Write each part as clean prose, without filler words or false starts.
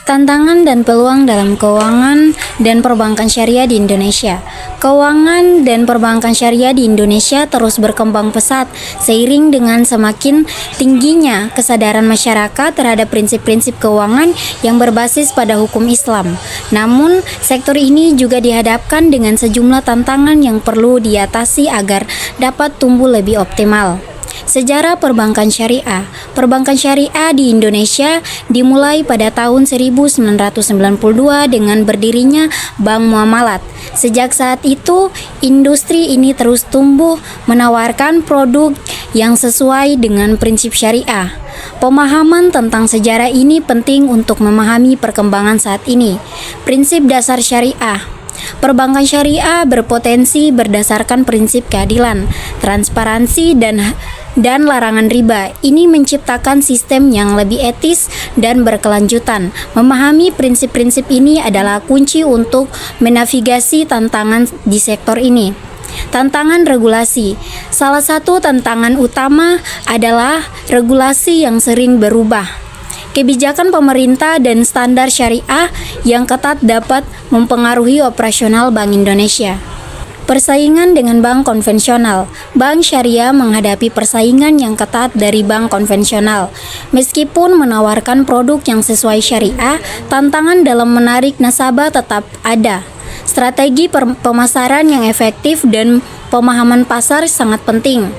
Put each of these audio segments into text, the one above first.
Tantangan dan peluang dalam keuangan dan perbankan syariah di Indonesia. Keuangan dan perbankan syariah di Indonesia terus berkembang pesat seiring dengan semakin tingginya kesadaran masyarakat terhadap prinsip-prinsip keuangan yang berbasis pada hukum Islam. Namun, sektor ini juga dihadapkan dengan sejumlah tantangan yang perlu diatasi agar dapat tumbuh lebih optimal. Sejarah perbankan syariah. Perbankan syariah di Indonesia dimulai pada tahun 1992 dengan berdirinya Bank Muamalat. Sejak saat itu, industri ini terus tumbuh menawarkan produk yang sesuai dengan prinsip syariah. Pemahaman tentang sejarah ini penting untuk memahami perkembangan saat ini. Prinsip dasar syariah. Perbankan syariah berpotensi berdasarkan prinsip keadilan, transparansi, dan larangan riba. Ini menciptakan sistem yang lebih etis dan berkelanjutan. Memahami prinsip-prinsip ini adalah kunci untuk menavigasi tantangan di sektor ini. Tantangan regulasi. Salah satu tantangan utama adalah regulasi yang sering berubah. Kebijakan pemerintah dan standar syariah yang ketat dapat mempengaruhi operasional Bank Indonesia. Persaingan dengan bank konvensional. Bank syariah menghadapi persaingan yang ketat dari bank konvensional. Meskipun menawarkan produk yang sesuai syariah, tantangan dalam menarik nasabah tetap ada. Strategi pemasaran yang efektif dan pemahaman pasar sangat penting.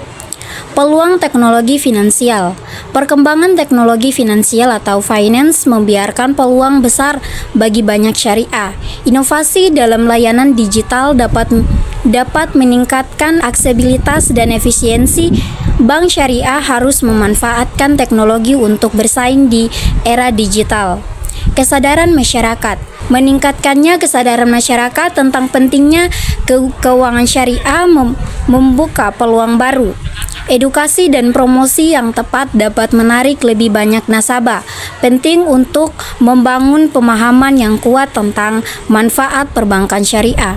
Peluang teknologi finansial. Perkembangan teknologi finansial atau finance membiarkan peluang besar bagi banyak syariah. Inovasi dalam layanan digital dapat meningkatkan aksesibilitas dan efisiensi. Bank syariah harus memanfaatkan teknologi untuk bersaing di era digital. Kesadaran masyarakat. Meningkatkannya kesadaran masyarakat tentang pentingnya keuangan syariah membuka peluang baru. Edukasi dan promosi yang tepat dapat menarik lebih banyak nasabah. Penting untuk membangun pemahaman yang kuat tentang manfaat perbankan syariah.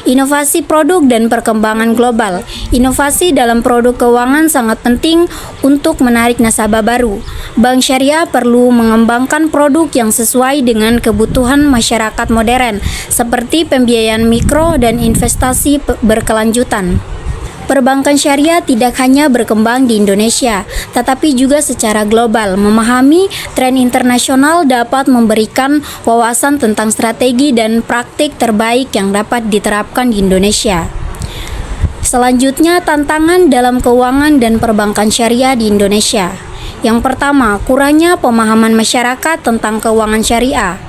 Inovasi produk dan perkembangan global. Inovasi dalam produk keuangan sangat penting untuk menarik nasabah baru. Bank syariah perlu mengembangkan produk yang sesuai dengan kebutuhan masyarakat modern, seperti pembiayaan mikro dan investasi berkelanjutan. Perbankan syariah tidak hanya berkembang di Indonesia, tetapi juga secara global. Memahami tren internasional dapat memberikan wawasan tentang strategi dan praktik terbaik yang dapat diterapkan di Indonesia. Selanjutnya, tantangan dalam keuangan dan perbankan syariah di Indonesia. Yang pertama, kurangnya pemahaman masyarakat tentang keuangan syariah.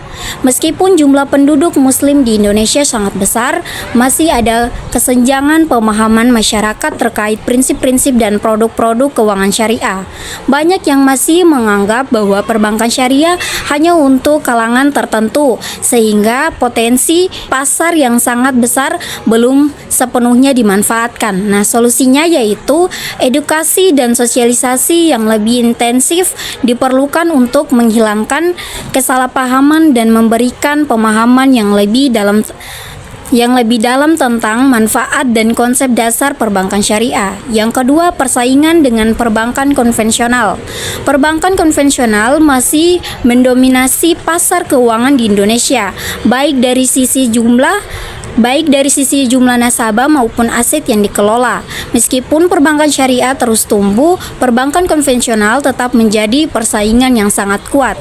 Meskipun jumlah penduduk Muslim di Indonesia sangat besar, masih ada kesenjangan pemahaman masyarakat terkait prinsip-prinsip dan produk-produk keuangan syariah. Banyak yang masih menganggap bahwa perbankan syariah hanya untuk kalangan tertentu, sehingga potensi pasar yang sangat besar belum sepenuhnya dimanfaatkan. Nah, solusinya yaitu edukasi dan sosialisasi yang lebih intensif diperlukan untuk menghilangkan kesalahpahaman dan memberikan pemahaman yang lebih dalam tentang manfaat dan konsep dasar perbankan syariah. Yang kedua, persaingan dengan perbankan konvensional. Perbankan konvensional masih mendominasi pasar keuangan di Indonesia, baik dari sisi jumlah nasabah maupun aset yang dikelola. Meskipun perbankan syariah terus tumbuh, perbankan konvensional tetap menjadi persaingan yang sangat kuat.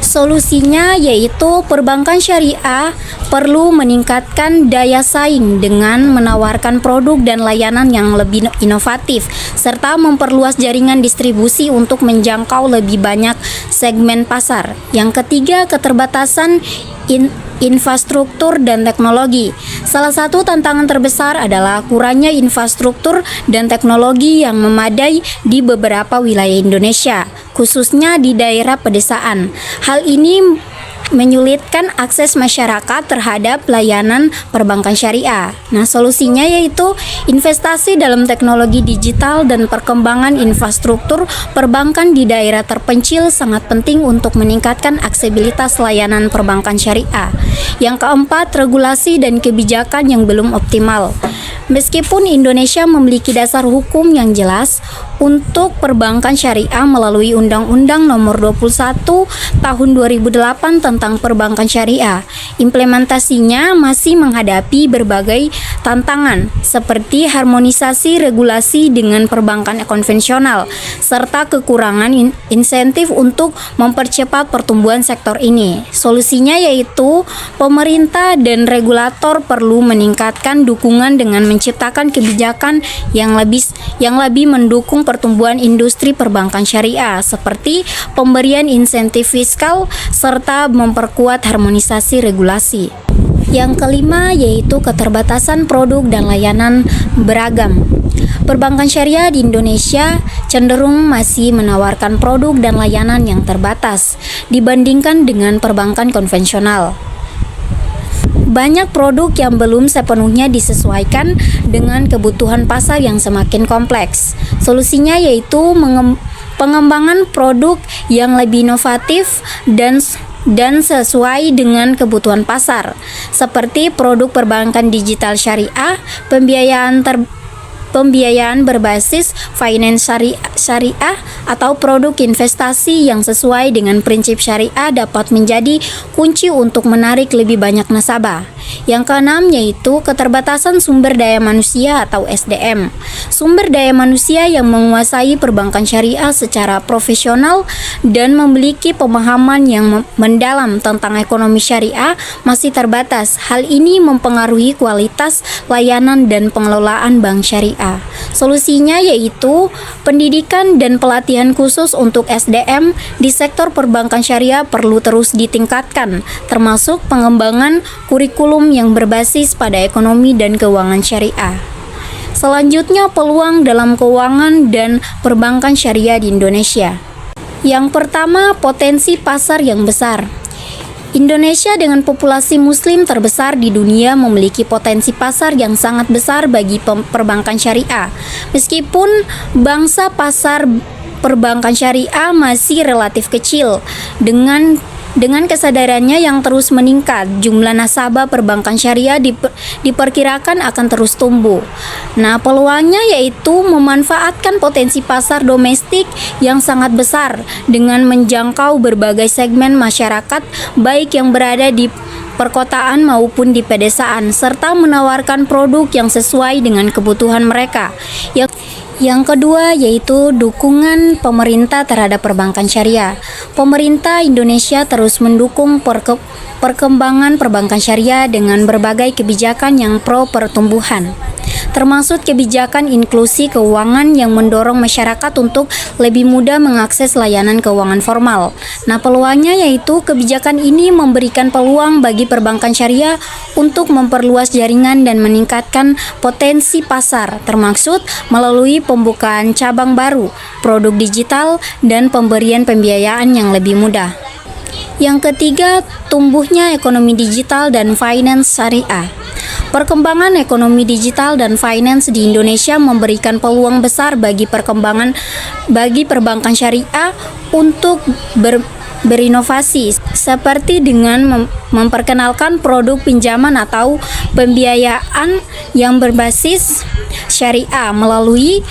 Solusinya yaitu perbankan syariah perlu meningkatkan daya saing dengan menawarkan produk dan layanan yang lebih inovatif, serta memperluas jaringan distribusi untuk menjangkau lebih banyak segmen pasar. Yang ketiga, keterbatasan infrastruktur dan teknologi. Salah satu tantangan terbesar adalah kurangnya infrastruktur dan teknologi yang memadai di beberapa wilayah Indonesia, khususnya di daerah pedesaan. Hal ini menyulitkan akses masyarakat terhadap layanan perbankan syariah. Nah, solusinya yaitu investasi dalam teknologi digital dan perkembangan infrastruktur perbankan di daerah terpencil sangat penting untuk meningkatkan aksesibilitas layanan perbankan syariah. Yang keempat, regulasi dan kebijakan yang belum optimal. Meskipun Indonesia memiliki dasar hukum yang jelas untuk perbankan syariah melalui Undang-Undang Nomor 21 Tahun 2008 tentang perbankan syariah, implementasinya masih menghadapi berbagai tantangan seperti harmonisasi regulasi dengan perbankan konvensional serta kekurangan insentif untuk mempercepat pertumbuhan sektor ini. Solusinya yaitu pemerintah dan regulator perlu meningkatkan dukungan dengan menciptakan kebijakan yang lebih mendukung pertumbuhan industri perbankan syariah seperti pemberian insentif fiskal serta memperkuat harmonisasi regulasi. Yang kelima yaitu keterbatasan produk dan layanan beragam. Perbankan syariah di Indonesia cenderung masih menawarkan produk dan layanan yang terbatas dibandingkan dengan perbankan konvensional. Banyak produk yang belum sepenuhnya disesuaikan dengan kebutuhan pasar yang semakin kompleks. Solusinya yaitu pengembangan produk yang lebih inovatif dan sesuai dengan kebutuhan pasar, seperti produk perbankan digital syariah, pembiayaan berbasis finance syariah, atau produk investasi yang sesuai dengan prinsip syariah dapat menjadi kunci untuk menarik lebih banyak nasabah. Yang keenam yaitu keterbatasan sumber daya manusia atau SDM. Sumber daya manusia yang menguasai perbankan syariah secara profesional dan memiliki pemahaman yang mendalam tentang ekonomi syariah masih terbatas. Hal ini mempengaruhi kualitas layanan dan pengelolaan bank syariah. Solusinya yaitu pendidikan dan pelatihan khusus untuk SDM di sektor perbankan syariah perlu terus ditingkatkan, termasuk pengembangan kurikulum yang berbasis pada ekonomi dan keuangan syariah. Selanjutnya, peluang dalam keuangan dan perbankan syariah di Indonesia. Yang pertama, potensi pasar yang besar. Indonesia dengan populasi muslim terbesar di dunia memiliki potensi pasar yang sangat besar bagi perbankan syariah. Meskipun bangsa pasar perbankan syariah masih relatif kecil dengan Dengan kesadarannya yang terus meningkat, jumlah nasabah perbankan syariah diperkirakan akan terus tumbuh. Nah, peluangnya yaitu memanfaatkan potensi pasar domestik yang sangat besar dengan menjangkau berbagai segmen masyarakat, baik yang berada di perkotaan maupun di pedesaan, serta menawarkan produk yang sesuai dengan kebutuhan mereka. Yang kedua yaitu dukungan pemerintah terhadap perbankan syariah. Pemerintah Indonesia terus mendukung perkembangan perbankan syariah dengan berbagai kebijakan yang pro pertumbuhan, termasuk kebijakan inklusi keuangan yang mendorong masyarakat untuk lebih mudah mengakses layanan keuangan formal. Nah, peluangnya yaitu kebijakan ini memberikan peluang bagi perbankan syariah untuk memperluas jaringan dan meningkatkan potensi pasar, termaksud melalui pembukaan cabang baru, produk digital, dan pemberian pembiayaan yang lebih mudah. Yang ketiga, tumbuhnya ekonomi digital dan finance syariah. Perkembangan ekonomi digital dan finance di Indonesia memberikan peluang besar bagi perbankan syariah untuk berinovasi, seperti dengan memperkenalkan produk pinjaman atau pembiayaan yang berbasis syariah melalui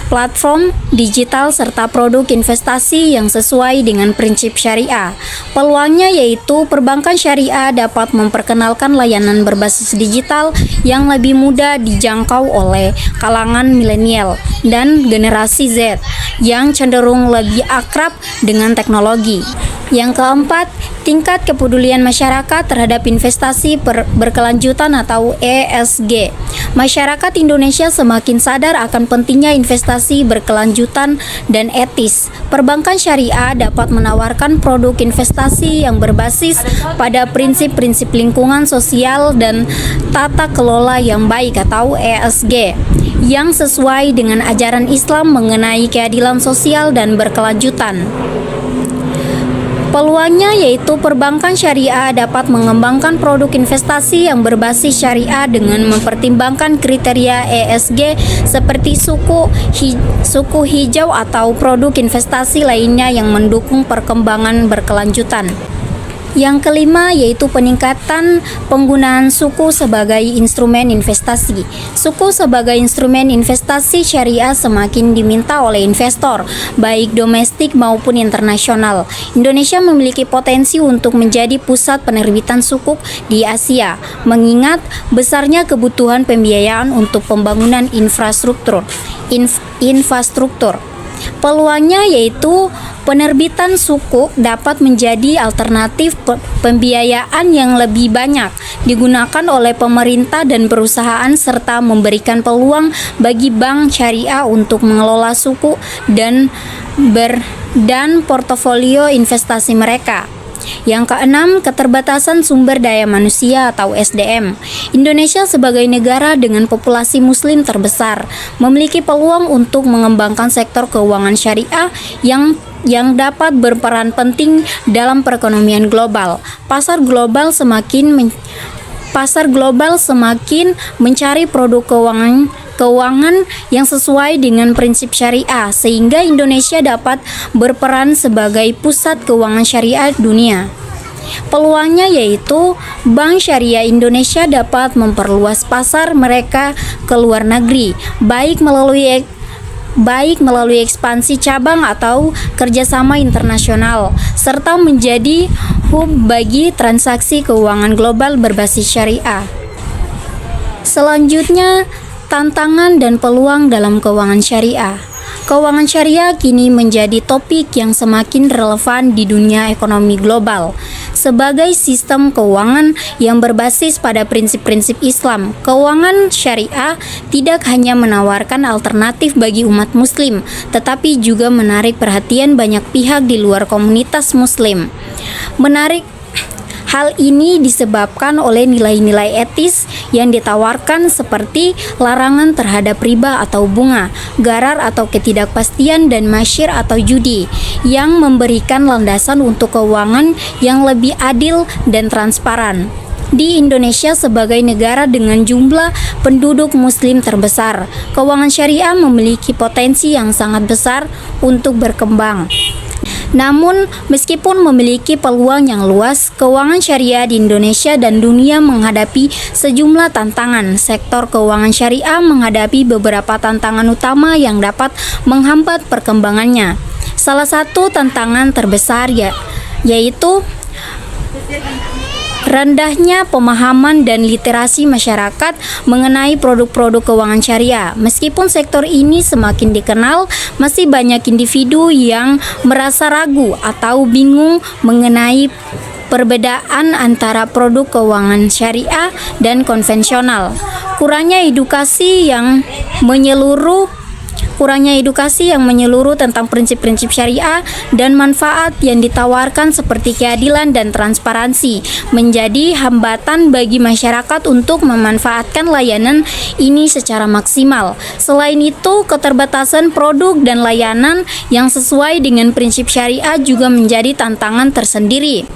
platform digital serta produk investasi yang sesuai dengan prinsip syariah. Peluangnya yaitu perbankan syariah dapat memperkenalkan layanan berbasis digital yang lebih mudah dijangkau oleh kalangan milenial dan generasi Z yang cenderung lebih akrab dengan teknologi. Yang keempat, tingkat kepedulian masyarakat terhadap investasi berkelanjutan atau ESG. Masyarakat Indonesia semakin sadar akan pentingnya investasi berkelanjutan dan etis. Perbankan syariah dapat menawarkan produk investasi yang berbasis pada prinsip-prinsip lingkungan sosial dan tata kelola yang baik atau ESG, yang sesuai dengan ajaran Islam mengenai keadilan sosial dan berkelanjutan. Peluangnya yaitu perbankan syariah dapat mengembangkan produk investasi yang berbasis syariah dengan mempertimbangkan kriteria ESG seperti suku hijau atau produk investasi lainnya yang mendukung perkembangan berkelanjutan. Yang kelima yaitu peningkatan penggunaan suku sebagai instrumen investasi. Suku sebagai instrumen investasi syariah semakin diminta oleh investor, baik domestik maupun internasional. Indonesia memiliki potensi untuk menjadi pusat penerbitan sukuk di Asia, mengingat besarnya kebutuhan pembiayaan untuk pembangunan infrastruktur. Peluangnya yaitu penerbitan sukuk dapat menjadi alternatif pembiayaan yang lebih banyak digunakan oleh pemerintah dan perusahaan serta memberikan peluang bagi bank syariah untuk mengelola sukuk dan portofolio investasi mereka. Yang keenam, keterbatasan sumber daya manusia atau SDM. Indonesia sebagai negara dengan populasi muslim terbesar memiliki peluang untuk mengembangkan sektor keuangan syariah yang dapat berperan penting dalam perekonomian global. Pasar global semakin mencari produk keuangan yang sesuai dengan prinsip syariah, sehingga Indonesia dapat berperan sebagai pusat keuangan syariah dunia. Peluangnya yaitu Bank Syariah Indonesia dapat memperluas pasar mereka ke luar negeri, baik melalui ekspansi cabang atau kerjasama internasional, serta menjadi hub bagi transaksi keuangan global berbasis syariah. Selanjutnya, tantangan dan peluang dalam keuangan syariah. Keuangan syariah kini menjadi topik yang semakin relevan di dunia ekonomi global. Sebagai sistem keuangan yang berbasis pada prinsip-prinsip Islam, keuangan syariah tidak hanya menawarkan alternatif bagi umat muslim, tetapi juga menarik perhatian banyak pihak di luar komunitas muslim. Hal ini disebabkan oleh nilai-nilai etis yang ditawarkan seperti larangan terhadap riba atau bunga, gharar atau ketidakpastian, dan masyir atau judi, yang memberikan landasan untuk keuangan yang lebih adil dan transparan. Di Indonesia sebagai negara dengan jumlah penduduk muslim terbesar, keuangan syariah memiliki potensi yang sangat besar untuk berkembang. Namun, meskipun memiliki peluang yang luas, keuangan syariah di Indonesia dan dunia menghadapi sejumlah tantangan. Sektor keuangan syariah menghadapi beberapa tantangan utama yang dapat menghambat perkembangannya. Salah satu tantangan terbesar yaitu rendahnya pemahaman dan literasi masyarakat mengenai produk-produk keuangan syariah. Meskipun sektor ini semakin dikenal, masih banyak individu yang merasa ragu atau bingung mengenai perbedaan antara produk keuangan syariah dan konvensional. Kurangnya edukasi yang menyeluruh tentang prinsip-prinsip syariah dan manfaat yang ditawarkan seperti keadilan dan transparansi menjadi hambatan bagi masyarakat untuk memanfaatkan layanan ini secara maksimal. Selain itu, keterbatasan produk dan layanan yang sesuai dengan prinsip syariah juga menjadi tantangan tersendiri.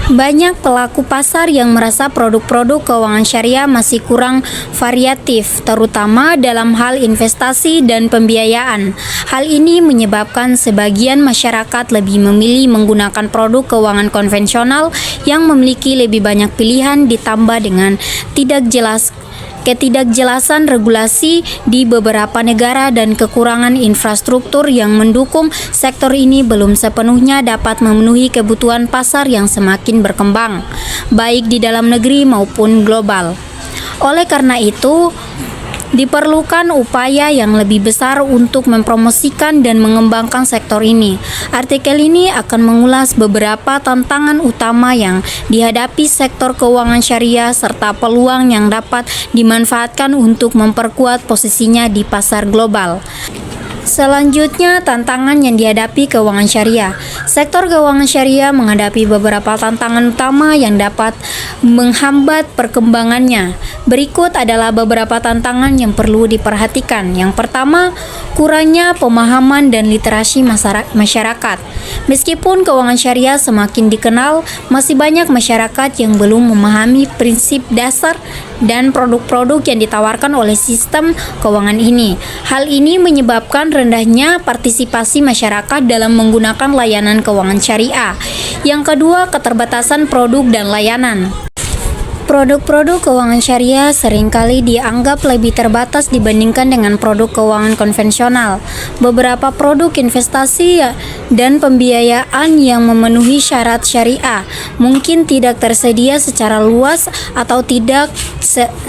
Banyak pelaku pasar yang merasa produk-produk keuangan syariah masih kurang variatif, terutama dalam hal investasi dan pembiayaan. Hal ini menyebabkan sebagian masyarakat lebih memilih menggunakan produk keuangan konvensional yang memiliki lebih banyak pilihan, ditambah dengan ketidakjelasan regulasi di beberapa negara dan kekurangan infrastruktur yang mendukung sektor ini belum sepenuhnya dapat memenuhi kebutuhan pasar yang semakin berkembang, baik di dalam negeri maupun global. Oleh karena itu, diperlukan upaya yang lebih besar untuk mempromosikan dan mengembangkan sektor ini. Artikel ini akan mengulas beberapa tantangan utama yang dihadapi sektor keuangan syariah serta peluang yang dapat dimanfaatkan untuk memperkuat posisinya di pasar global. Selanjutnya, tantangan yang dihadapi keuangan syariah. Sektor keuangan syariah menghadapi beberapa tantangan utama yang dapat menghambat perkembangannya. Berikut adalah beberapa tantangan yang perlu diperhatikan. Yang pertama, kurangnya pemahaman dan literasi masyarakat. Meskipun keuangan syariah semakin dikenal, masih banyak masyarakat yang belum memahami prinsip dasar dan produk-produk yang ditawarkan oleh sistem keuangan ini. Hal ini menyebabkan rendahnya partisipasi masyarakat dalam menggunakan layanan keuangan syariah. Yang kedua, keterbatasan produk dan layanan. Produk-produk keuangan syariah seringkali dianggap lebih terbatas dibandingkan dengan produk keuangan konvensional. Beberapa produk investasi dan pembiayaan yang memenuhi syarat syariah mungkin tidak tersedia secara luas atau tidak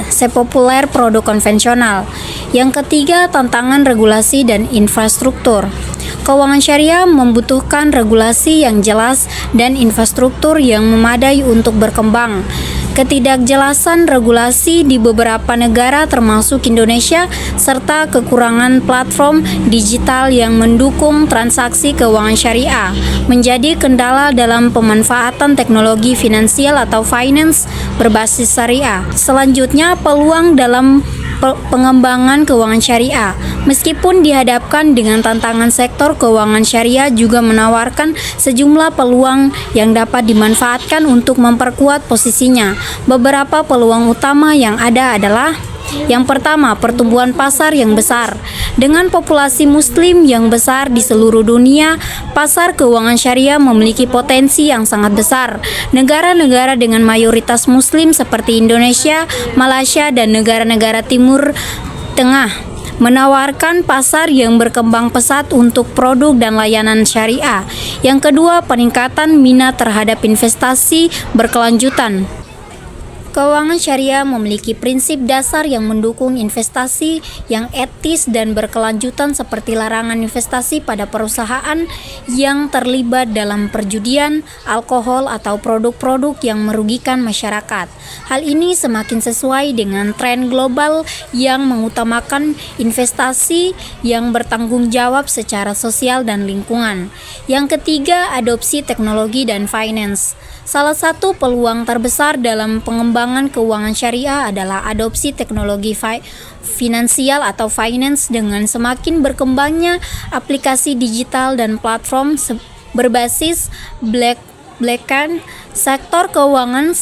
sepopuler produk konvensional. Yang ketiga, tantangan regulasi dan infrastruktur. Keuangan syariah membutuhkan regulasi yang jelas dan infrastruktur yang memadai untuk berkembang. Ketidakjelasan regulasi di beberapa negara termasuk Indonesia serta kekurangan platform digital yang mendukung transaksi keuangan syariah menjadi kendala dalam pemanfaatan teknologi finansial atau finance berbasis syariah. Selanjutnya, peluang dalam pengembangan keuangan syariah. Meskipun dihadapkan dengan tantangan, sektor keuangan syariah juga menawarkan sejumlah peluang yang dapat dimanfaatkan untuk memperkuat posisinya. Beberapa peluang utama yang ada adalah: yang pertama, pertumbuhan pasar yang besar. Dengan populasi muslim yang besar di seluruh dunia, pasar keuangan syariah memiliki potensi yang sangat besar. Negara-negara dengan mayoritas muslim seperti Indonesia, Malaysia, dan negara-negara Timur Tengah menawarkan pasar yang berkembang pesat untuk produk dan layanan syariah. Yang kedua, peningkatan minat terhadap investasi berkelanjutan. Keuangan syariah memiliki prinsip dasar yang mendukung investasi yang etis dan berkelanjutan seperti larangan investasi pada perusahaan yang terlibat dalam perjudian, alkohol, atau produk-produk yang merugikan masyarakat. Hal ini semakin sesuai dengan tren global yang mengutamakan investasi yang bertanggung jawab secara sosial dan lingkungan. Yang ketiga, adopsi teknologi dan finance. Salah satu peluang terbesar dalam pengembangan keuangan syariah adalah adopsi teknologi finansial atau finance. Dengan semakin berkembangnya aplikasi digital dan platform berbasis blockchain, sektor keuangan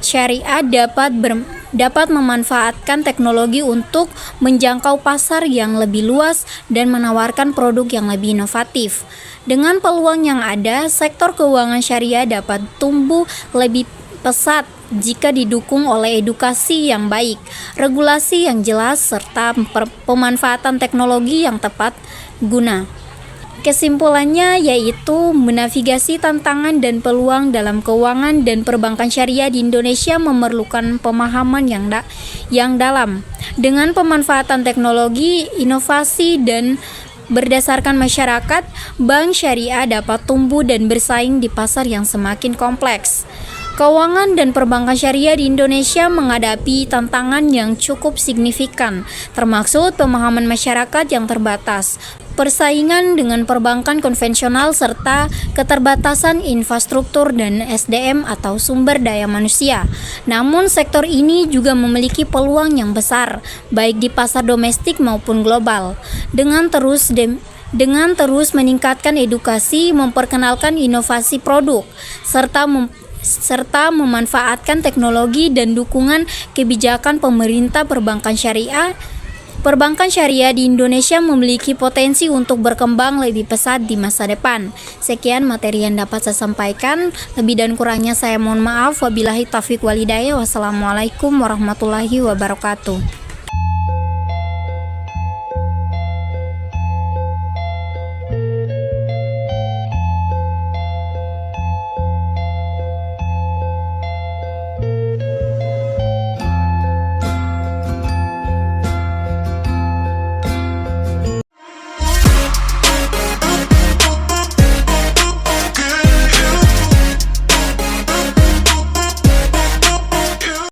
syariah dapat memanfaatkan teknologi untuk menjangkau pasar yang lebih luas dan menawarkan produk yang lebih inovatif. Dengan peluang yang ada, sektor keuangan syariah dapat tumbuh lebih pesat jika didukung oleh edukasi yang baik, regulasi yang jelas, serta pemanfaatan teknologi yang tepat guna. Kesimpulannya yaitu menavigasi tantangan dan peluang dalam keuangan dan perbankan syariah di Indonesia memerlukan pemahaman yang dalam. Dengan pemanfaatan teknologi, inovasi, dan berdasarkan masyarakat, bank syariah dapat tumbuh dan bersaing di pasar yang semakin kompleks. Keuangan dan perbankan syariah di Indonesia menghadapi tantangan yang cukup signifikan, termasuk pemahaman masyarakat yang terbatas, persaingan dengan perbankan konvensional, serta keterbatasan infrastruktur dan SDM atau sumber daya manusia. Namun, sektor ini juga memiliki peluang yang besar, baik di pasar domestik maupun global. Dengan terus meningkatkan edukasi, memperkenalkan inovasi produk, serta memanfaatkan teknologi dan dukungan kebijakan pemerintah, perbankan syariah di Indonesia memiliki potensi untuk berkembang lebih pesat di masa depan. Sekian materi yang dapat saya sampaikan. Lebih dan kurangnya saya mohon maaf. Wabillahi taufiq wal hidayah. Wassalamualaikum warahmatullahi wabarakatuh.